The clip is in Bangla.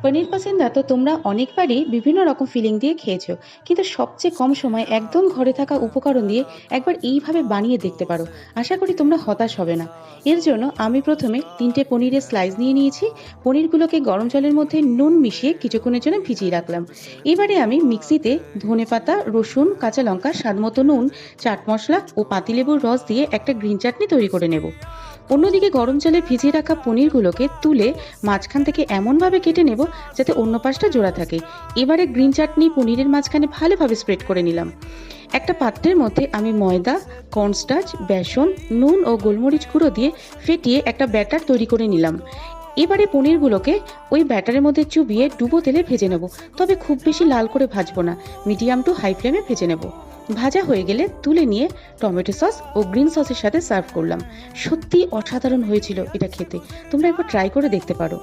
পনির পাসিন্দা তো তোমরা অনেকবারই বিভিন্ন রকম ফিলিং দিয়ে খেয়েছো, কিন্তু সবচেয়ে কম সময় একদম ঘরে থাকা উপকরণ দিয়ে একবার এইভাবে বানিয়ে দেখতে পারো। আশা করি তোমরা হতাশ হবে না। এর জন্য আমি প্রথমে 3টে পনিরের স্লাইস নিয়ে নিয়েছি। পনিরগুলোকে গরম জলের মধ্যে নুন মিশিয়ে কিছুক্ষণের জন্য ভিজিয়ে রাখলাম। এবারে আমি মিক্সিতে ধনেপাতা, রসুন, কাঁচা লঙ্কা, স্বাদমতো নুন, চাট মশলা ও পাতিলেবুর রস দিয়ে একটা গ্রিন চাটনি তৈরি করে নেব। অন্যদিকে গরম জলে ভিজিয়ে রাখা পনিরগুলোকে তুলে মাঝখান থেকে এমনভাবে কেটে নেব যাতে অন্য পাশটা জোড়া থাকে। এবারে গ্রিন চাটনি পনিরের মাঝখানে ভালোভাবে স্প্রেড করে নিলাম। একটা পাত্রের মধ্যে আমি ময়দা, কর্নস্টার্চ, বেসন, নুন ও গোলমরিচ গুঁড়ো দিয়ে ফেটিয়ে একটা ব্যাটার তৈরি করে নিলাম। এবারে পনিরগুলোকে ওই ব্যাটারের মধ্যে চুবিয়ে ডুবো তেলে ভেজে নেব। তবে খুব বেশি লাল করে ভাজবো না, মিডিয়াম টু হাই ফ্লেমে ভেজে নেব। ভাজা হয়ে গেলে তুলে নিয়ে টমেটো সস ও গ্রিন সসের সাথে সার্ভ করলাম। সত্যি অসাধারণ হয়েছিল এটা খেতে। তোমরা একবার ট্রাই করে দেখতে পারো।